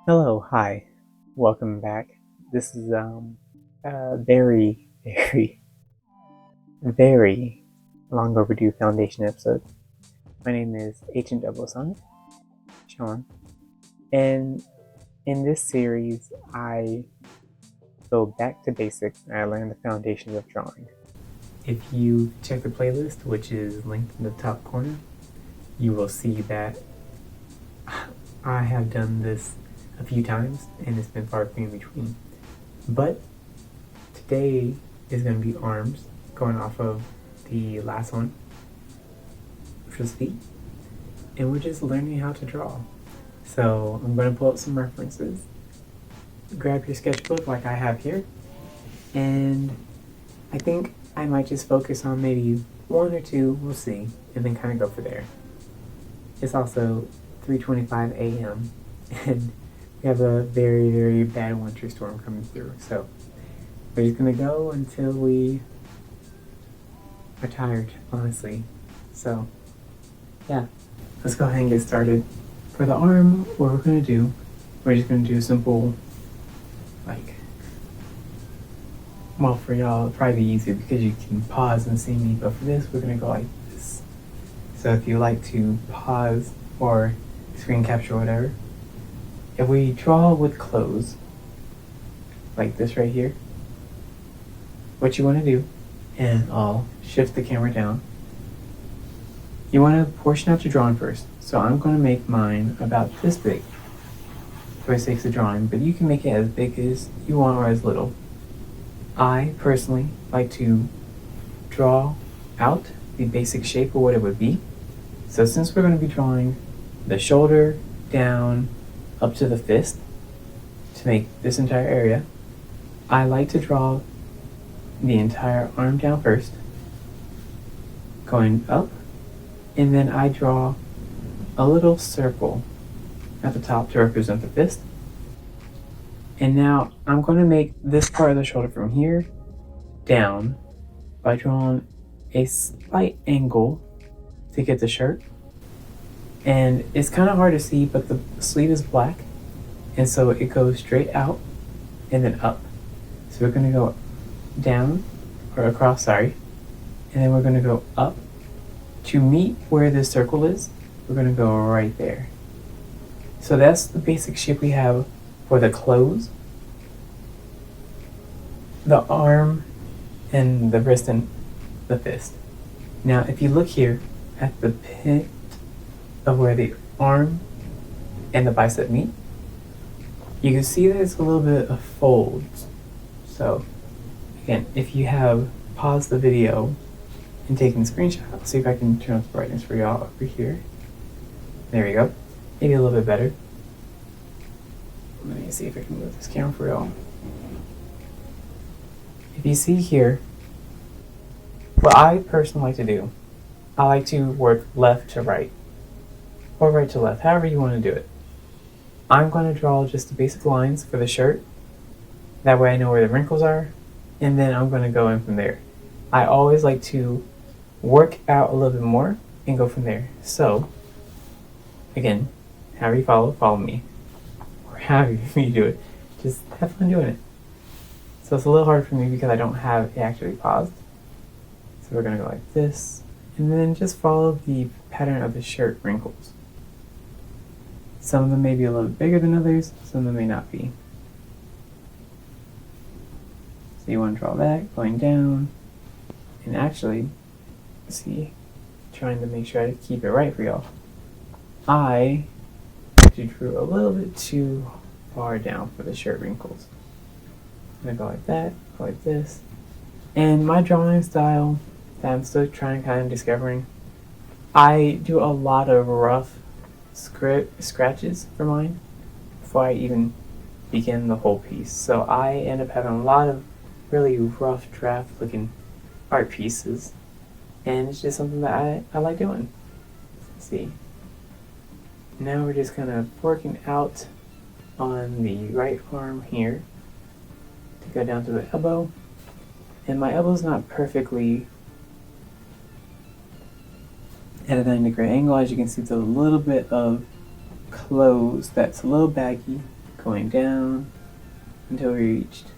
Hello, hi, welcome back. This is a very, very long overdue foundation episode. My name is Agent Double Son, Sean, and in this series, I go back to basics and I learn the foundations of drawing. If you check the playlist, which is linked in the top corner, you will see that I have done this a few times and it's been far in between. But today is going to be arms, going off of the last one, which was feet. And we're just learning how to draw. So I'm going to pull up some references. Grab your sketchbook like I have here. And I think I might just focus on maybe one or two, we'll see, and then kind of go for there. It's also 3:25 a.m. and we have a very, very bad winter storm coming through. So we're just going to go until we are tired, honestly. So, yeah, let's go ahead and get started. For the arm, what we're going to do, we're just going to do a simple, well, for y'all, it'll probably be easier because you can pause and see me, but for this, we're going to go like this. So if you like to pause or screen capture, whatever, if we draw with close, like this right here, what you want to do, and I'll shift the camera down, you want to portion out your drawing first. So I'm going to make mine about this big for the sake of drawing, but you can make it as big as you want or as little. I personally like to draw out the basic shape of what it would be. So since we're going to be drawing the shoulder down up to the fist to make this entire area, I like to draw the entire arm down first, going up, and then I draw a little circle at the top to represent the fist. And now I'm going to make this part of the shoulder from here down by drawing a slight angle to get the shirt. And it's kind of hard to see, but the sleeve is black, and so it goes straight out and then up. So we're going to go down, or across, sorry, and then we're going to go up. To meet where this circle is, we're going to go right there. So that's the basic shape we have for the close, the arm, and the wrist and the fist. Now, if you look here at the pit of where the arm and the bicep meet, you can see that it's a little bit of folds. So, again, if you have paused the video and taken a screenshot, let's see if I can turn up the brightness for y'all over here. There we go. Maybe a little bit better. Let me see if I can move this camera for y'all. If you see here, what I personally like to do, I like to work left to right, or right to left, however you want to do it. I'm going to draw just the basic lines for the shirt. That way I know where the wrinkles are, and then I'm going to go in from there. I always like to work out a little bit more and go from there. So, again, however you follow me. Or however you do it. Just have fun doing it. So it's a little hard for me because I don't have it actually paused. So we're going to go like this, and then just follow the pattern of the shirt wrinkles. Some of them may be a little bit bigger than others, some of them may not be. So you want to draw that, going down, and actually, see, trying to make sure I keep it right for y'all. I actually drew a little bit too far down for the shirt wrinkles. I'm going to go like that, go like this. And my drawing style that I'm still kind of discovering, I do a lot of rough scratches for mine before I even begin the whole piece. So I end up having a lot of really rough draft looking art pieces, and it's just something that I like doing. Let's see. Now we're just kind of working out on the right arm here to go down to the elbow, and my elbow's not perfectly at a 90-degree angle. As you can see, it's a little bit of clothes that's a little baggy going down until we reached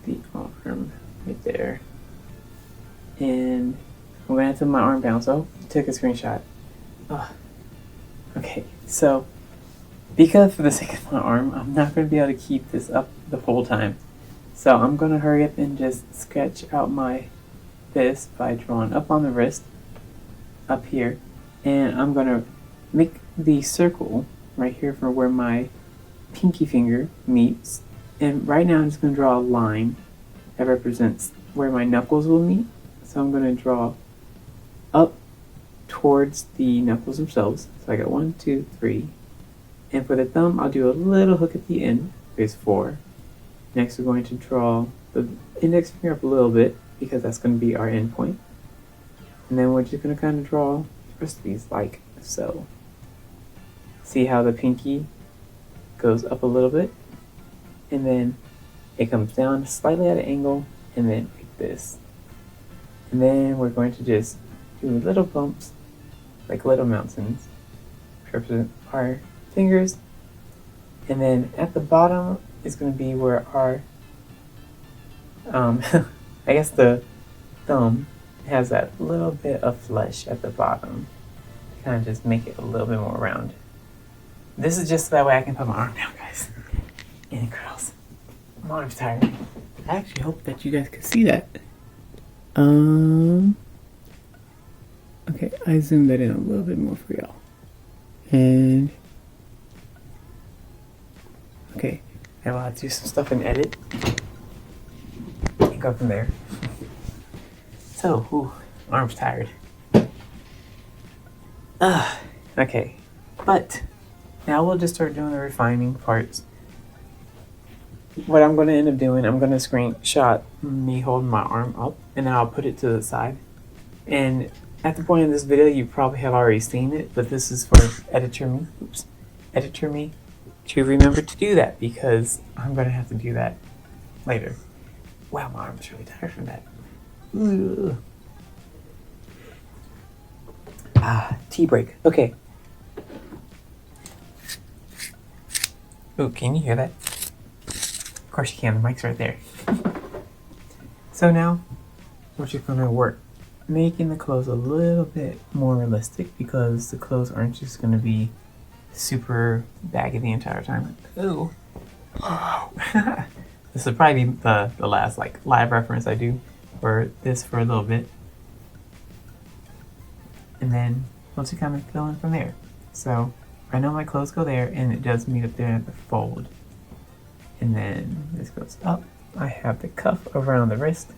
the arm right there. And I'm going to have my arm down, so I took a screenshot. Okay, so because for the sake of my arm, I'm not going to be able to keep this up the whole time. So I'm going to hurry up and just sketch out this by drawing up on the wrist, up here, and I'm going to make the circle right here for where my pinky finger meets. And right now I'm just going to draw a line that represents where my knuckles will meet. So I'm going to draw up towards the knuckles themselves. So I got 1, 2, 3. And for the thumb, I'll do a little hook at the end. There's 4. Next, we're going to draw the index finger up a little bit because that's going to be our end point. And then we're just going to kind of draw the rest of these like so. See how the pinky goes up a little bit? And then it comes down slightly at an angle, and then like this. And then we're going to just do little bumps, like little mountains, to represent our fingers. And then at the bottom is going to be where our, I guess the thumb has that little bit of flesh at the bottom. Kind of just make it a little bit more round. This is just so that way I can put my arm down, guys. And it curls. My arm's tired. I actually hope that you guys can see that. Okay, I zoomed that in a little bit more for y'all. And okay, I will have to do some stuff and edit and go from there. So, arm's tired. Okay, but now we'll just start doing the refining parts. What I'm going to end up doing, I'm going to screenshot me holding my arm up, and then I'll put it to the side. And at the point of this video, you probably have already seen it, but this is for editor me to remember to do that, because I'm going to have to do that later. Wow, my arm's really tired from that. Ooh. Tea break. Okay. Ooh, can you hear that? Of course you can, the mic's right there. So now, we're just gonna work making the clothes a little bit more realistic, because the clothes aren't just gonna be super baggy the entire time. Ooh. This will probably be the last like live reference I do for this for a little bit. And then once you kind of fill in from there. So I know my clothes go there, and it does meet up there at the fold. And then this goes up. I have the cuff around the wrist.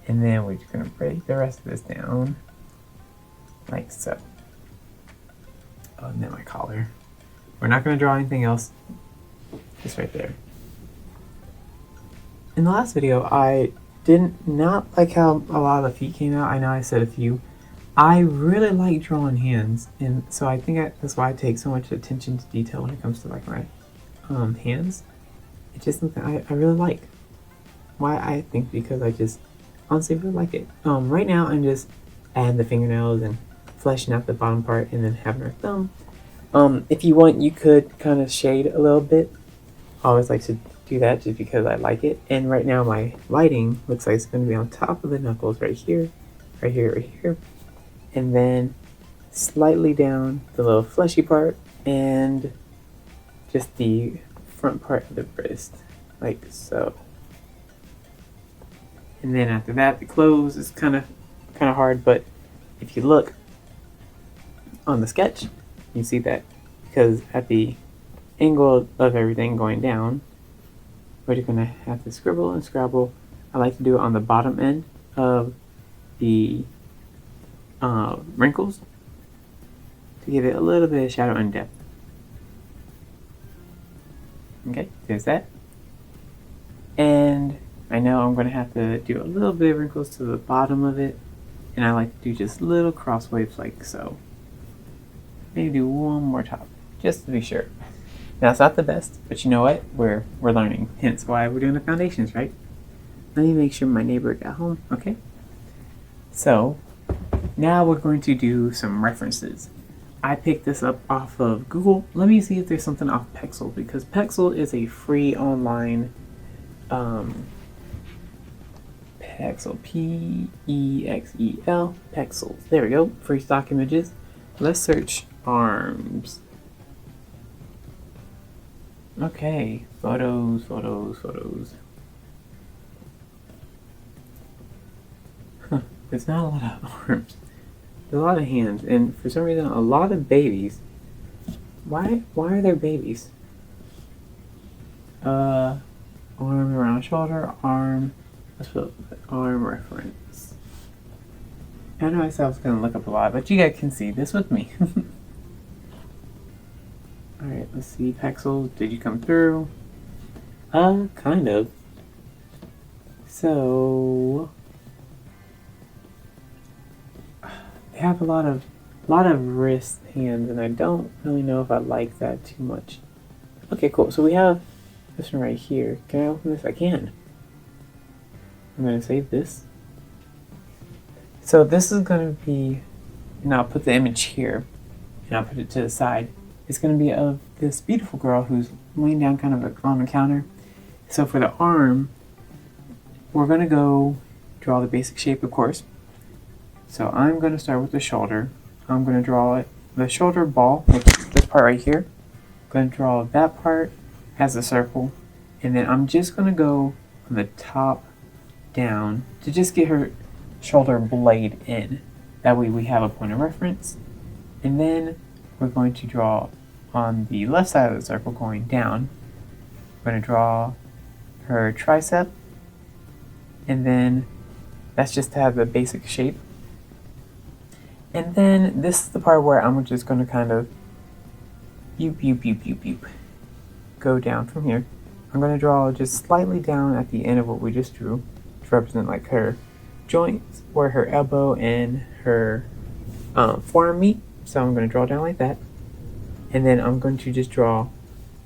And then we're just gonna break the rest of this down. Like so. Oh, and then my collar. We're not gonna draw anything else. Just right there. In the last video, I did not like how a lot of the feet came out. I know I said a few. I really like drawing hands, and so I think that's why I take so much attention to detail when it comes to like my hands. It's just something I really like. Why I think because I just honestly really like it. Right now I'm just adding the fingernails and fleshing out the bottom part, and then having our thumb. If you want, you could kind of shade a little bit. I always like to do that just because I like it. And right now my lighting looks like it's going to be on top of the knuckles right here, right here, right here. And then slightly down the little fleshy part, and just the front part of the wrist, like so. And then after that, the clothes is kind of hard, but if you look on the sketch, you see that because at the angle of everything going down, we're just gonna have to scribble and scrabble. I like to do it on the bottom end of the wrinkles to give it a little bit of shadow and depth. Okay, there's that. And I know I'm going to have to do a little bit of wrinkles to the bottom of it, and I like to do just little cross waves like so. Maybe do one more top, just to be sure. Now it's not the best, but you know what? We're learning, hence why we're doing the foundations, right? Let me make sure my neighbor got home, okay? So now we're going to do some references. I picked this up off of Google. Let me see if there's something off Pexel, because Pexel is a free online Pexel, P-E-X-E-L, Pexels. There we go, free stock images. Let's search arms. Okay, photos. There's not a lot of arms. There's a lot of hands, and for some reason, a lot of babies. Why are there babies? Arm around shoulder, arm. Let's put arm reference. I know I said I was gonna look up a lot, but you guys can see this with me. Alright, let's see. Pexel, did you come through? Kind of. So they have a lot of wrist hands, and I don't really know if I like that too much. Okay, cool. So we have this one right here. Can I open this? I can. I'm gonna save this. So this is gonna be, and I'll put the image here, and I'll put it to the side. It's gonna be of this beautiful girl who's laying down kind of on the counter. So for the arm, we're gonna go draw the basic shape, of course. So I'm gonna start with the shoulder. I'm gonna draw the shoulder ball, which is this part right here. I'm gonna draw that part as a circle, and then I'm just gonna go from the top down to just get her shoulder blade in. That way we have a point of reference. And then we're going to draw on the left side of the circle going down. We're going to draw her tricep, and then that's just to have the basic shape. And then this is the part where I'm just going to kind of go down from here. I'm going to draw just slightly down at the end of what we just drew to represent like her joints where her elbow and her forearm meet. So I'm going to draw down like that. And then I'm going to just draw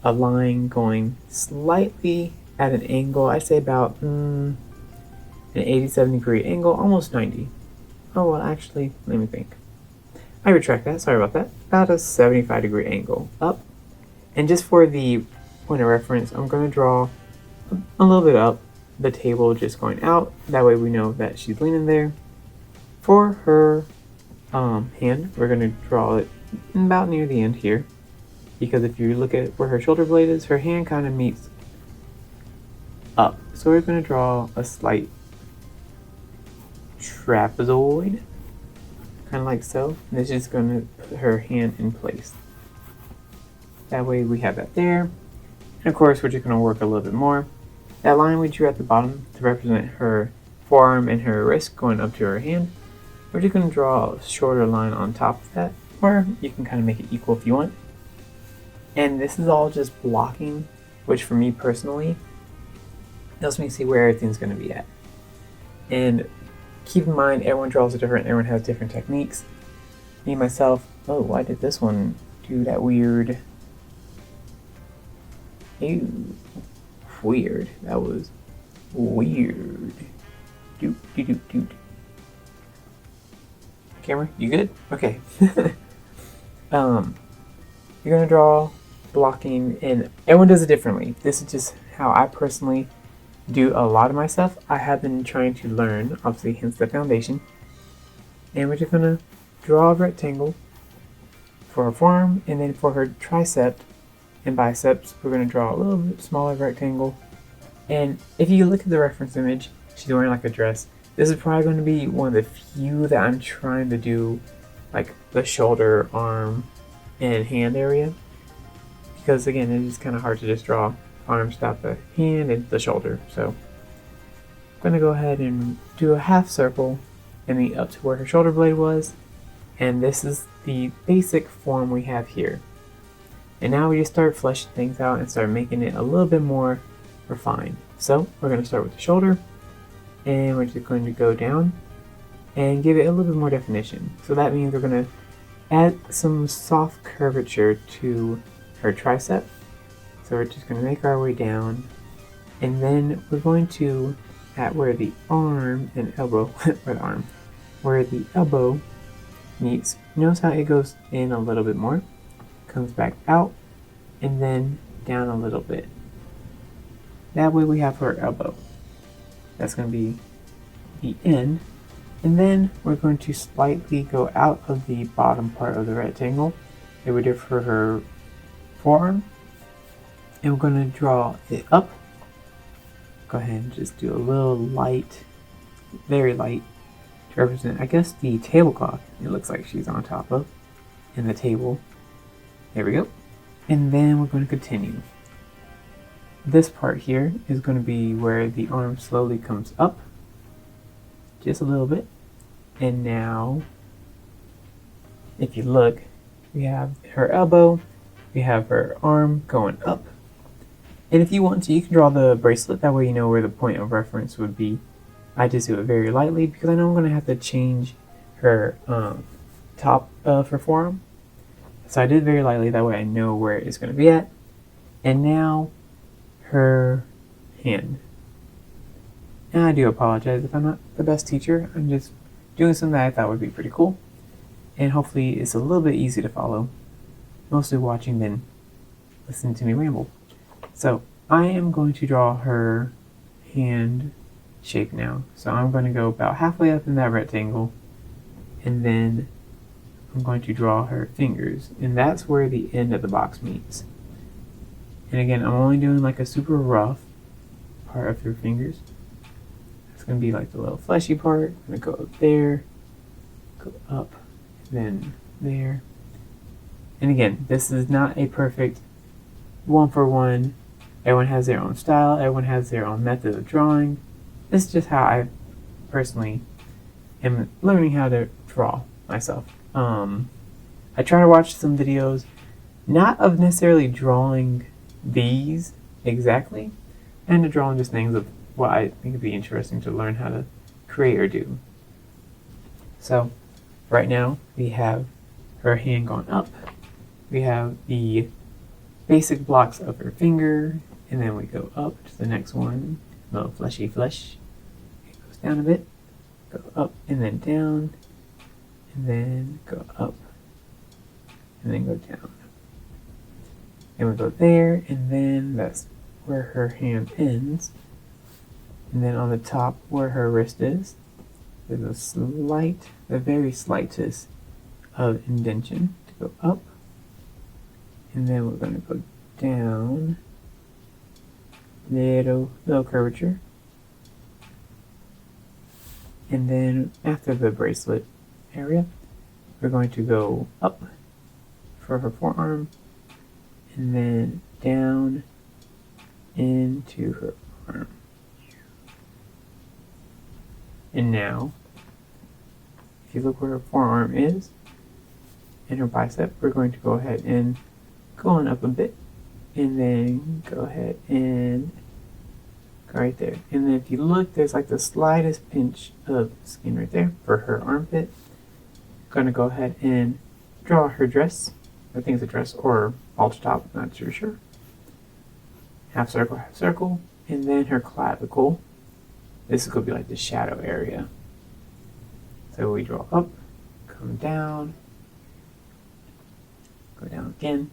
a line going slightly at an angle. I'd say about an 87-degree angle, almost 90. Oh, well, actually, let me think. I retract that. Sorry about that. About a 75-degree angle up. And just for the point of reference, I'm going to draw a little bit up the table, just going out. That way we know that she's leaning there. For her hand, we're going to draw it about near the end here, because if you look at where her shoulder blade is, her hand kind of meets up. So we're going to draw a slight trapezoid, kind of like so. And it's just going to put her hand in place. That way we have that there. And of course, we're just going to work a little bit more. That line we drew at the bottom to represent her forearm and her wrist going up to her hand. We're just going to draw a shorter line on top of that, or you can kind of make it equal if you want. And this is all just blocking, which for me personally helps me see where everything's going to be at. And keep in mind, everyone draws it different, everyone has different techniques. Me, myself, oh, why did this one do that weird? Ew, weird. That was weird. Doop, doop, doop, doop. Camera, you good? Okay. You're gonna draw blocking, and everyone does it differently. This is just how I personally do a lot of my stuff. I have been trying to learn, obviously, hence the foundation. And we're just gonna draw a rectangle for her forearm, and then for her tricep and biceps, we're gonna draw a little bit smaller rectangle. And if you look at the reference image, she's wearing like a dress. This is probably going to be one of the few that I'm trying to do like the shoulder, arm, and hand area. Because again, it is kind of hard to just draw arms without the hand and the shoulder. So I'm going to go ahead and do a half circle and meet up to where her shoulder blade was. And this is the basic form we have here. And now we just start fleshing things out and start making it a little bit more refined. So we're going to start with the shoulder. And we're just going to go down and give it a little bit more definition. So that means we're going to add some soft curvature to her tricep. So we're just going to make our way down. And then we're going to, at where the arm and elbow, where the elbow meets. Notice how it goes in a little bit more, comes back out, and then down a little bit. That way we have her elbow. That's going to be the end. And then we're going to slightly go out of the bottom part of the rectangle that we did for her forearm. And we're going to draw it up. Go ahead and just do a little light, very light, to represent, I guess, the tablecloth it looks like she's on top of, and the table. There we go. And then we're going to continue. This part here is going to be where the arm slowly comes up, just a little bit. And now, if you look, we have her elbow, we have her arm going up. And if you want to, you can draw the bracelet, that way you know where the point of reference would be. I just do it very lightly because I know I'm going to have to change her top of her forearm. So I did it very lightly, that way I know where it's going to be at. And now, her hand. And I do apologize if I'm not the best teacher. I'm just doing something that I thought would be pretty cool. And hopefully it's a little bit easy to follow. Mostly watching than listening to me ramble. So I am going to draw her hand shape now. So I'm going to go about halfway up in that rectangle. And then I'm going to draw her fingers. And that's where the end of the box meets. And again, I'm only doing like a super rough part of her fingers. It's going to be like the little fleshy part. I'm going to go up there, go up, then there. And again, this is not a perfect one-for-one. Everyone has their own style. Everyone has their own method of drawing. This is just how I personally am learning how to draw myself. I try to watch some videos, not of necessarily drawing these exactly, and to drawing just things of what I think would be interesting to learn how to create or do. So right now we have her hand going up, we have the basic blocks of her finger, and then we go up to the next one, a little fleshy flesh. It goes down a bit, go up and then down, and then go up and then go down. And we go there, and then that's where her hand ends. And then on the top where her wrist is, there's a slight, the very slightest of indentation to go up. And then we're going to go down, little curvature. And then after the bracelet area, we're going to go up for her forearm, and then down into her arm. And now, if you look where her forearm is, and her bicep, we're going to go ahead and go on up a bit, and then go ahead and go right there. And then if you look, there's like the slightest pinch of skin right there for her armpit. Going to go ahead and draw her dress. I think it's a dress or halter top, not too sure. Half circle, and then her clavicle. This is going to be like the shadow area. So we draw up, come down, go down again,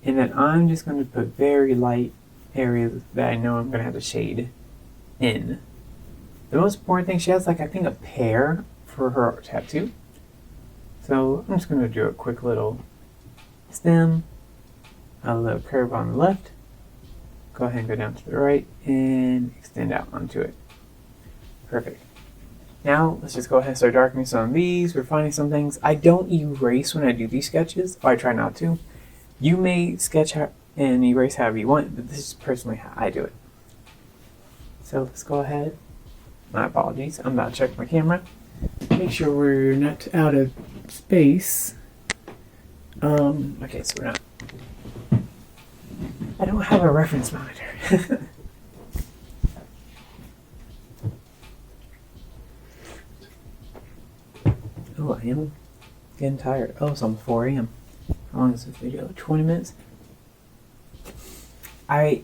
and then I'm just going to put very light areas that I know I'm going to have to shade in. The most important thing, she has like I think a pear for her tattoo. So I'm just going to do a quick little stem, a little curve on the left, go ahead and go down to the right and extend out onto it. Perfect. Now let's just go ahead and start darkening some of these, refining some things. I don't erase when I do these sketches, or I try not to. You may sketch and erase however you want, but this is personally how I do it. So let's go ahead. My apologies, I'm about to check my camera. Make sure we're not out of space. Okay, so we're not. I don't have a reference monitor. Oh, I am getting tired. Oh, it's almost 4 a.m. How long is this video? 20 minutes? Okay.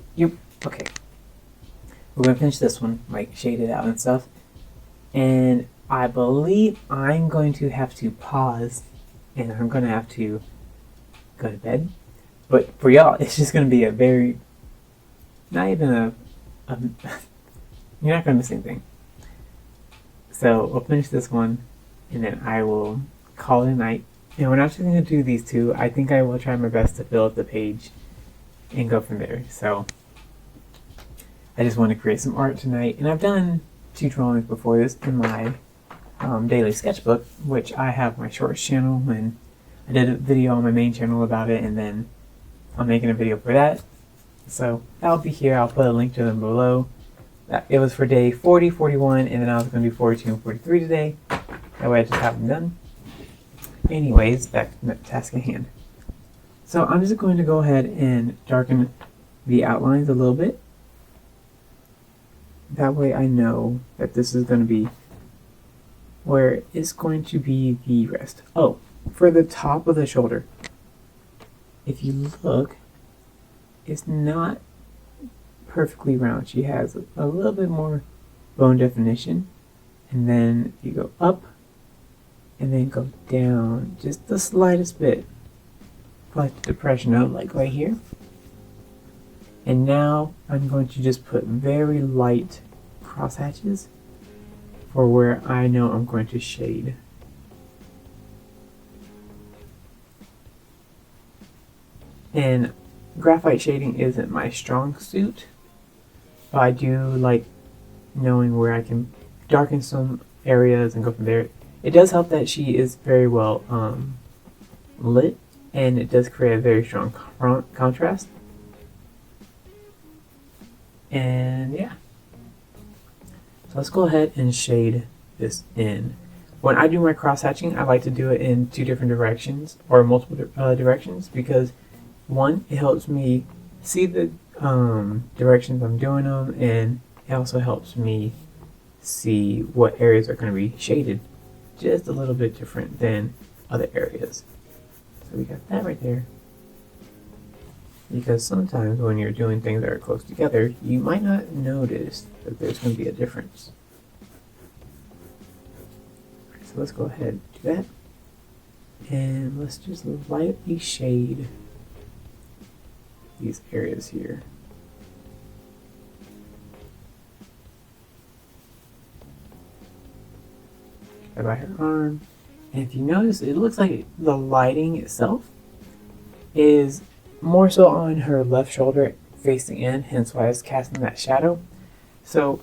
We're gonna finish this one, like shade it out and stuff. And I believe I'm going to have to pause and I'm going to have to go to bed. But for y'all, it's just going to be a very, not even a you're not going to miss anything. So we'll finish this one and then I will call it a night. And we're not just going to do these two. I think I will try my best to fill up the page and go from there. So I just want to create some art tonight. And I've done 2 drawings before this in my daily sketchbook, which I have my shorts channel, and I did a video on my main channel about it, and then I'm making a video for that. So that'll be here. I'll put a link to them below. It was for day 40, 41, and then I was going to do 42 and 43 today. That way I just have them done. Anyways, back to the task at hand. So I'm just going to go ahead and darken the outlines a little bit. That way I know that this is going to be where it's going to be the rest. Oh, for the top of the shoulder, if you look, it's not perfectly round. She has a little bit more bone definition. And then you go up and then go down just the slightest bit. Like the depression out, like right here. And now I'm going to just put very light cross hatches for where I know I'm going to shade. And graphite shading isn't my strong suit, but I do like knowing where I can darken some areas and go from there. It does help that she is very well lit, and it does create a very strong contrast. And yeah, so let's go ahead and shade this in. When I do my cross hatching, I like to do it in 2 different directions, or multiple directions, because one, it helps me see the directions I'm doing them, and it also helps me see what areas are going to be shaded just a little bit different than other areas. So we got that right there. Because sometimes when you're doing things that are close together, you might not notice that there's going to be a difference. So let's go ahead and do that. And let's just lightly shade these areas here. By her arm. And if you notice, it looks like the lighting itself is more so on her left shoulder facing in, hence why it's casting that shadow. So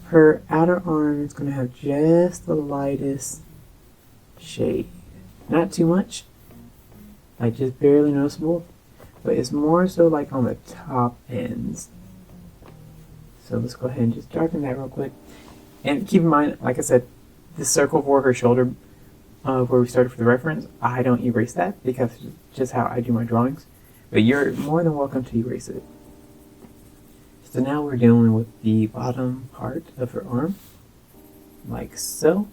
her outer arm is going to have just the lightest shade. Not too much, like just barely noticeable, but it's more so like on the top ends. So let's go ahead and just darken that real quick. And keep in mind, like I said, this circle for her shoulder, where we started for the reference, I don't erase that because it's just how I do my drawings. But you're more than welcome to erase it. So now we're dealing with the bottom part of her arm, like so.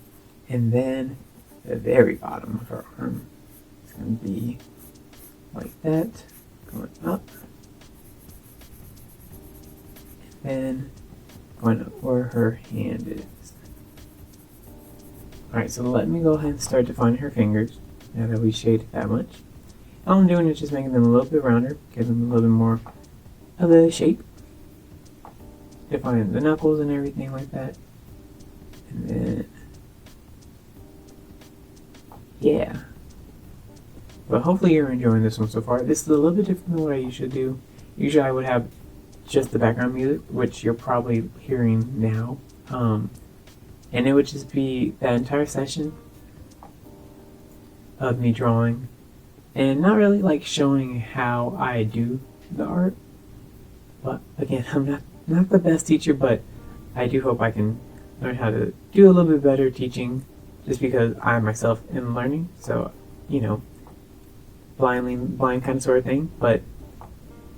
And then the very bottom of her arm is going to be like that, going up. And then going up where her hand is. Alright, so let me go ahead and start defining her fingers, now that we shaded that much. All I'm doing is just making them a little bit rounder, give them a little bit more of a shape. Defining the knuckles and everything like that. And then, yeah. But hopefully you're enjoying this one so far. This is a little bit different than what I usually do. Usually I would have just the background music, which you're probably hearing now. And it would just be that entire session of me drawing and not really like showing how I do the art. But again, I'm not the best teacher, but I do hope I can learn how to do a little bit better teaching, just because I myself am learning. So, you know, blind kind of sort of thing, but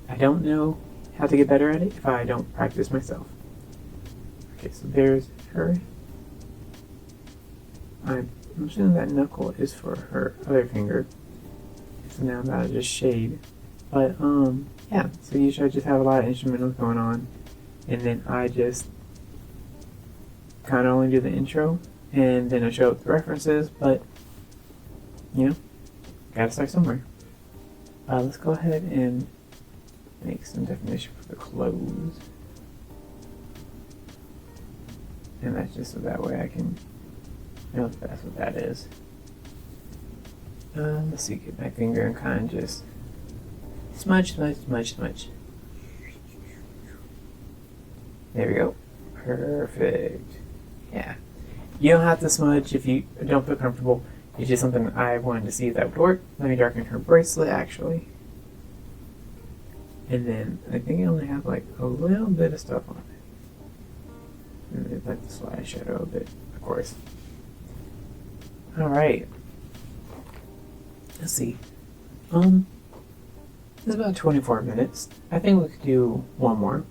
I don't know how to get better at it if I don't practice myself. Okay, so there's her. I'm assuming that knuckle is for her other finger. So now I'm about to just shade. But, yeah, so usually I just have a lot of instrumentals going on. And then I just kind of only do the intro. and then I show up the references, but you know, gotta start somewhere. Let's go ahead and make some definition for the close. And that's just so that way I can know if that's what that is. Let's see, get my finger and kind of just smudge. There we go. Perfect. Yeah. You don't have to smudge if you don't feel comfortable. It's just something I wanted to see if that would work. Let me darken her bracelet, actually. And then I think I only have like a little bit of stuff on it. And it's like the slash shadow a bit, of course. Alright. Let's see. It's about 24 minutes. I think we could do one more.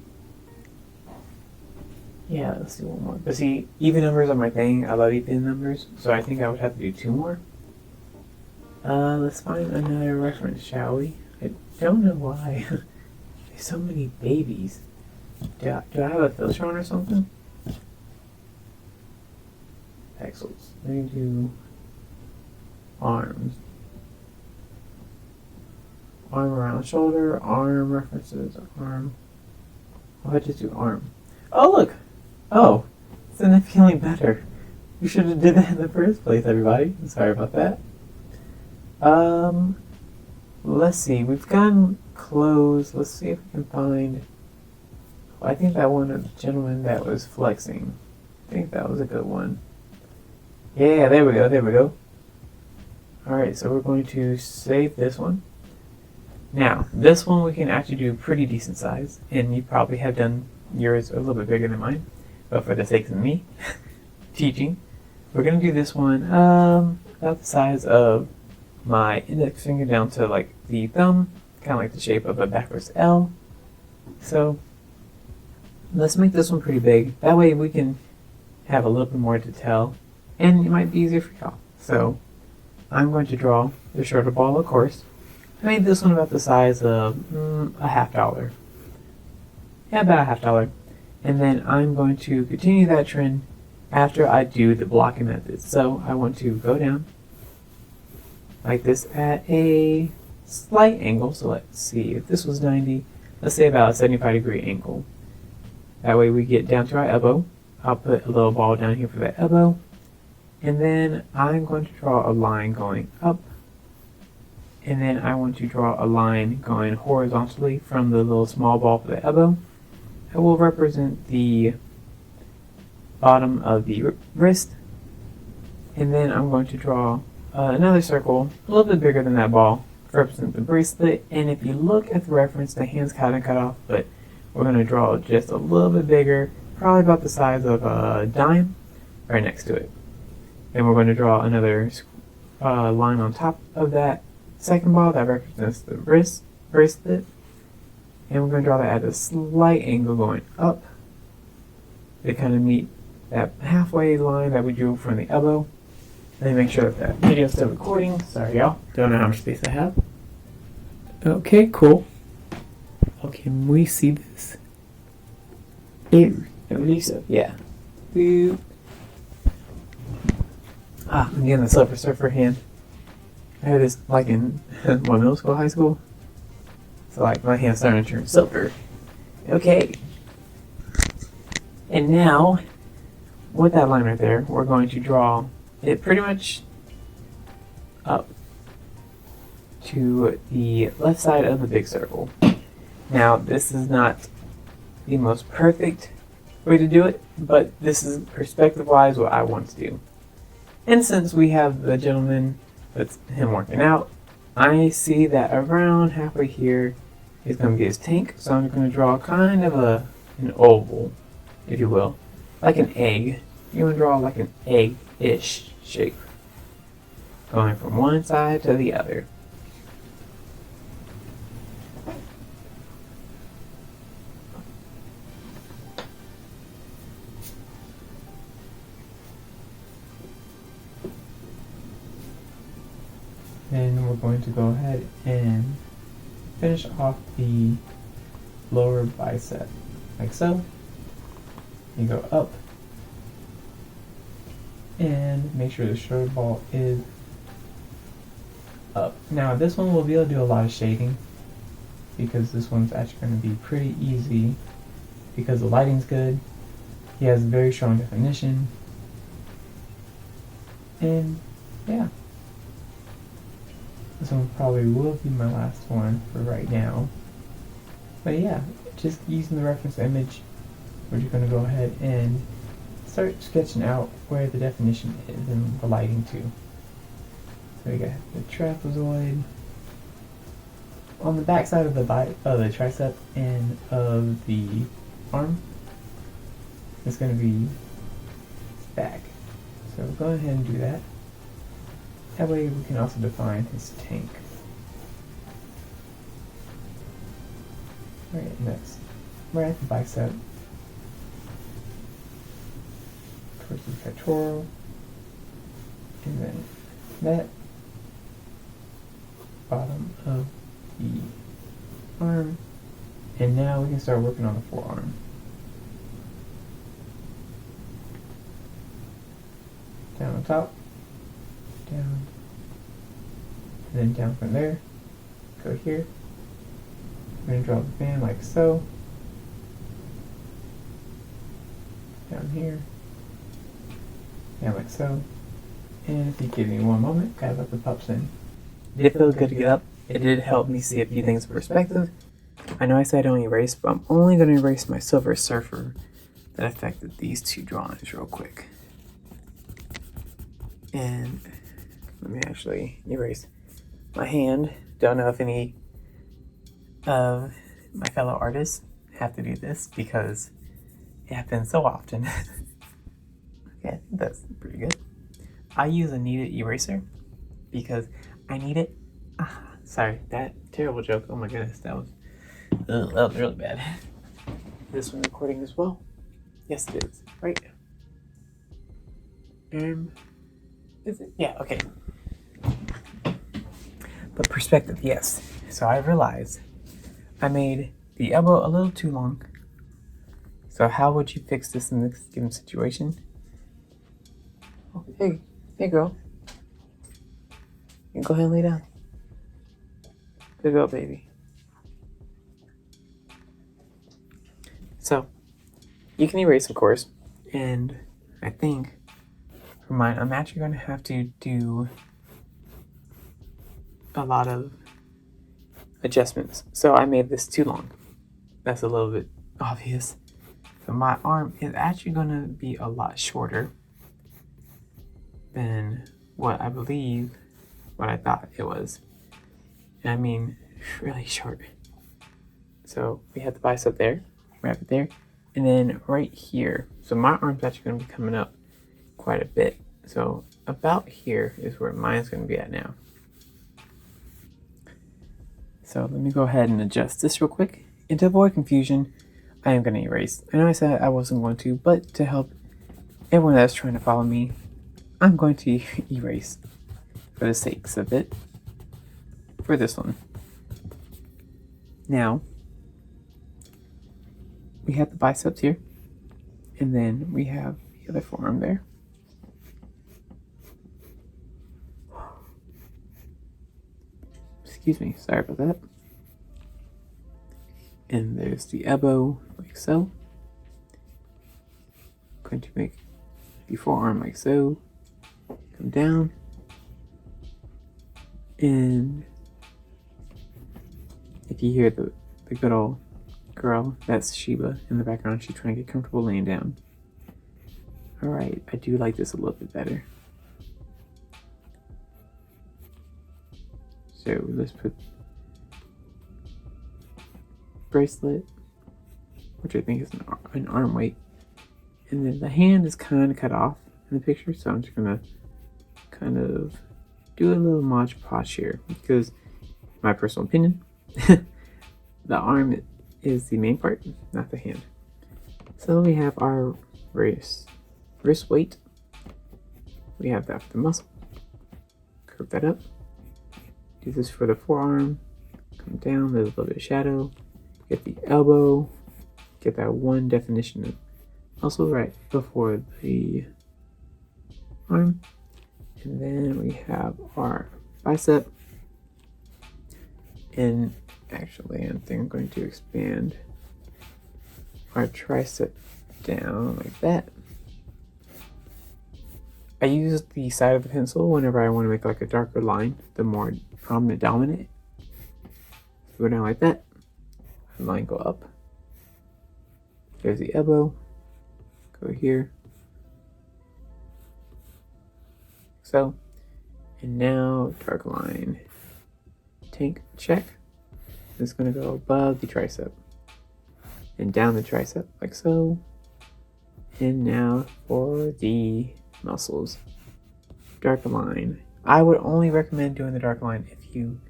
Yeah, let's do one more. But see, even numbers are my thing. I love even numbers, so I think I would have to do 2 more. Let's find another reference, shall we? I don't know why. There's so many babies. Do I have a filter on or something? Pixels. Let me do arms. Arm around shoulder, arm references, arm. Why just do arm? Oh, look! Oh, significantly better. We should have did that in the first place, everybody. Sorry about that. Let's see. We've gotten close. Let's see if we can find... I think that one of the gentleman that was flexing. I think that was a good one. Yeah, there we go. Alright, so we're going to save this one. Now, this one we can actually do pretty decent size, and you probably have done yours a little bit bigger than mine, but for the sake of me teaching, we're going to do this one about the size of my index finger down to like the thumb, kind of like the shape of a backwards L. So let's make this one pretty big. That way we can have a little bit more detail, and it might be easier for y'all. So I'm going to draw the shorter ball, of course. I made this one about the size of $50. Yeah, about $50. And then I'm going to continue that trend after I do the blocking method. So I want to go down like this at a slight angle. So let's see, if this was 90, let's say about a 75-degree angle. That way we get down to our elbow. I'll put a little ball down here for that elbow. And then I'm going to draw a line going up. And then I want to draw a line going horizontally from the little small ball for the elbow. That will represent the bottom of the wrist. And then I'm going to draw another circle, a little bit bigger than that ball, to represent the bracelet. And if you look at the reference, the hand's kind of cut off, but we're going to draw just a little bit bigger, probably about the size of a dime, right next to it. Then we're going to draw another line on top of that second ball that represents the wrist bracelet, and we're going to draw that at a slight angle going up. They kind of meet that halfway line that we drew from the elbow. Let me make sure that that video is still recording. Sorry, y'all. Don't know how much space I have. Okay, cool. Oh, can we see this? I believe so. Yeah. Boop. I'm getting the Silver Surfer hand. I had this like in middle school, high school. So like my hand's starting to turn silver. Okay. And now, with that line right there, we're going to draw it pretty much up to the left side of the big circle. Now, this is not the most perfect way to do it, but this is perspective-wise what I want to do. And since we have the gentleman, that's him working out, I see that around halfway here is going to be his tank, so I'm going to draw kind of an oval, if you will, like an egg. You're going to draw like an egg-ish shape, going from one side to the other. Then we're going to go ahead and finish off the lower bicep, like so. You go up, and make sure the shoulder ball is up. Now this one we'll be able to do a lot of shading because this one's actually going to be pretty easy because the lighting's good. He has very strong definition. And yeah, this one probably will be my last one for right now. But yeah, just using the reference image, we're just going to go ahead and start sketching out where the definition is and the lighting too. So we got the trapezoid on the back side of the tricep and of the arm. It's going to be back. So go ahead and do that. That way we can also define his tank. Alright, next. We're at the bicep. Towards the pectoral. And then that bottom of the arm. And now we can start working on the forearm. Down on top, down, and then down from there, go here. We're going to draw the band like so, down here, down like so, and if you give me one moment, gotta let the pups in. Did it feel good to get up? It did help me see a few things in perspective. I know I said I don't erase, but I'm only going to erase my Silver Surfer that affected these two drawings real quick. And let me actually erase my hand. Don't know if any of my fellow artists have to do this because it happens so often. Okay, that's pretty good. I use a kneaded eraser because I need it. Sorry, that terrible joke. Oh my goodness, that was really bad. This one recording as well? Yes, it is. Right. Is it? Yeah, okay. But perspective, yes. So I realized I made the elbow a little too long. So how would you fix this in this given situation? Oh, hey girl. You can go ahead and lay down. Good girl, baby. So you can erase, of course, and I think for mine, I'm actually going to have to do a lot of adjustments. So I made this too long. That's a little bit obvious. So my arm is actually going to be a lot shorter than what I thought it was. And I mean, really short. So we have the bicep there, wrap it there, and then right here. So my arm's actually going to be coming up quite a bit. So about here is where mine's going to be at now. So let me go ahead and adjust this real quick. And to avoid confusion, I am going to erase. I know I said I wasn't going to, but to help everyone that's trying to follow me, I'm going to erase for the sakes of it for this one. Now, we have the biceps here, and then we have the other forearm there. Excuse me, sorry about that. And there's the elbow, like so. I'm going to make the forearm like so. Come down. And if you hear the good old girl, that's Sheba in the background. She's trying to get comfortable laying down. Alright, I do like this a little bit better. So let's put bracelet, which I think is an arm weight. And then the hand is kind of cut off in the picture, so I'm just going to kind of do a little Mod Podge here because, my personal opinion, the arm is the main part, not the hand. So we have our wrist weight. We have that for the muscle. Curve that up. Do this for the forearm. Come down, there's a little bit of shadow. Get the elbow. Get that one definition of muscle right before the arm. And then we have our bicep. And actually, I think I'm going to expand our tricep down like that. I use the side of the pencil whenever I want to make like a darker line, the more prominent dominant. Go down like that. The line go up. There's the elbow. Go here. So, and now dark line. Tank check. It's going to go above the tricep and down the tricep like so. And now for the muscles. Dark line. I would only recommend doing the dark line if you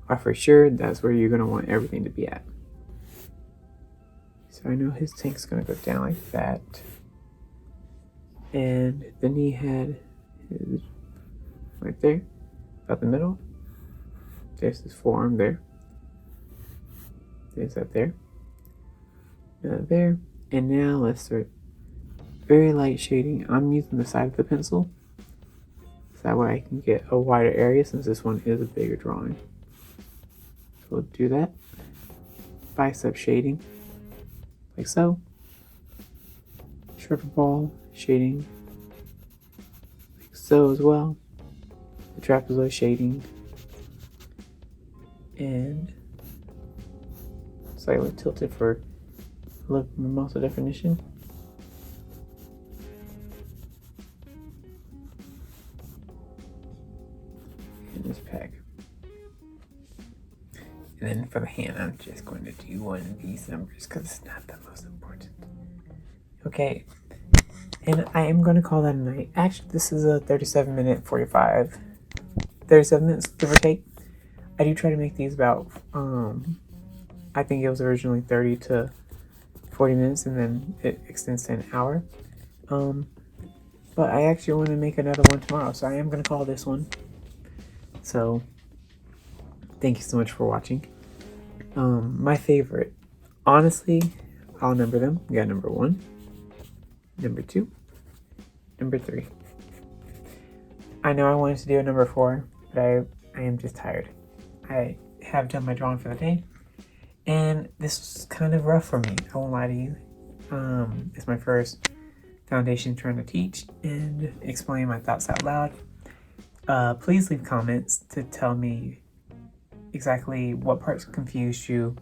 are for sure that's where you're going to want everything to be at. So I know his tank's going to go down like that. And the knee head is right there, about the middle. There's his forearm there. There's that there. There. And now let's start very light shading. I'm using the side of the pencil. So that way I can get a wider area since this one is a bigger drawing. So we'll do that. Bicep shading. Like so. Shoulder ball shading. Like so as well. The trapezoid shading. And slightly tilted for a little more muscle definition. In this pack. And then for the hand, I'm just going to do one of these numbers because it's not the most important. Okay. And I am going to call that a night. Actually, this is a 37 minutes, give or take. I do try to make these about, I think it was originally 30 to 40 minutes and then it extends to an hour. But I actually want to make another one tomorrow, so I am going to call this one. So, thank you so much for watching. My favorite, honestly, I'll number them. We got number 1, number 2, number 3. I know I wanted to do a number 4, but I am just tired. I have done my drawing for the day, and this was kind of rough for me. I won't lie to you. It's my first foundation trying to teach and explain my thoughts out loud. Please leave comments to tell me exactly what parts confused you,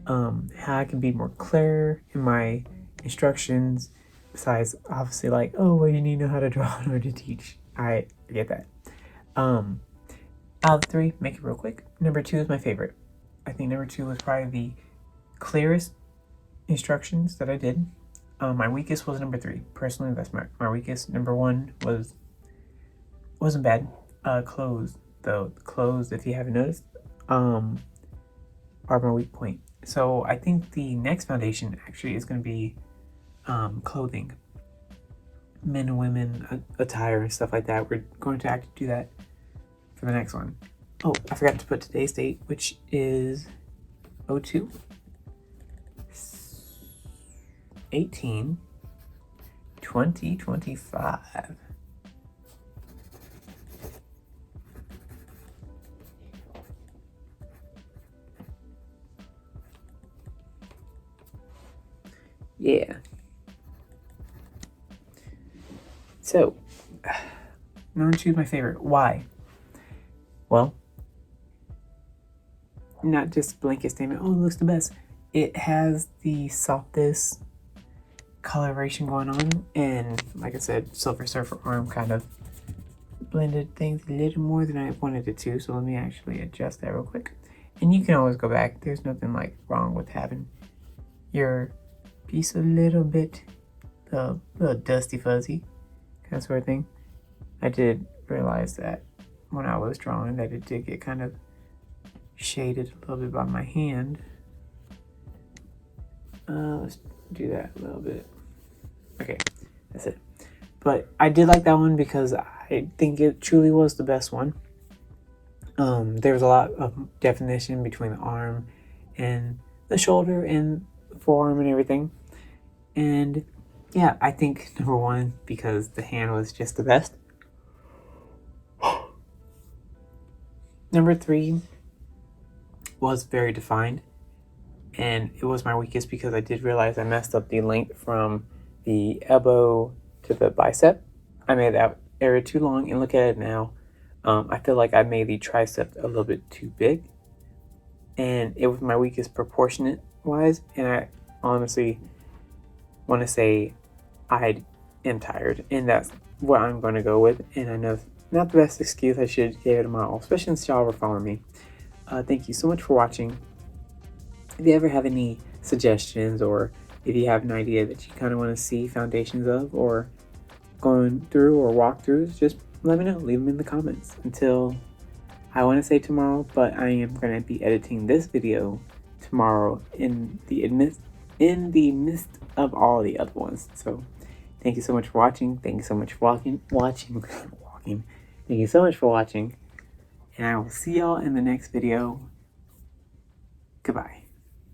how I can be more clear in my instructions, besides obviously like, oh, well, you need to know how to draw in order to teach. I get that. Out of 3, make it real quick. Number 2 is my favorite. I think number 2 was probably the clearest instructions that I did. My weakest was number 3. Personally, that's my weakest. Number 1 wasn't bad. Closed though. Closed, if you haven't noticed, are my weak point. So I think the next foundation actually is going to be clothing, men and women attire and stuff like that. We're going to actually do that for the next one. Oh, I forgot to put today's date, which is 02 18 2025. Yeah. So, I'm going to choose my favorite. Why? Well, not just a blanket statement, oh, it looks the best. It has the softest coloration going on, and like I said, Silver Surfer arm kind of blended things a little more than I wanted it to, so let me actually adjust that real quick. And you can always go back. There's nothing like wrong with having your piece a little bit dusty fuzzy kind of sort of thing. I did realize that when I was drawing that it did get kind of shaded a little bit by my hand. Let's do that a little bit. Okay, that's it. But I did like that one because I think it truly was the best one. There was a lot of definition between the arm and the shoulder and the forearm and everything. And yeah, I think number 1 because the hand was just the best. Number 3 was very defined, and it was my weakest because I did realize I messed up the length from the elbow to the bicep. I made that area too long, and look at it now. I feel like I made the tricep a little bit too big, and it was my weakest proportionate wise, and I honestly want to say I am tired, and that's what I'm going to go with. And I know it's not the best excuse. I should give it my all, especially since y'all were following me. Thank you so much for watching. If you ever have any suggestions, or if you have an idea that you kind of want to see foundations of, or going through or walkthroughs, just let me know. Leave them in the comments. Until I want to say tomorrow, but I am going to be editing this video tomorrow in the midst of all the other ones. So thank you so much for watching. Thank you so much for watching. Thank you so much for watching, and I will see y'all in the next video. Goodbye.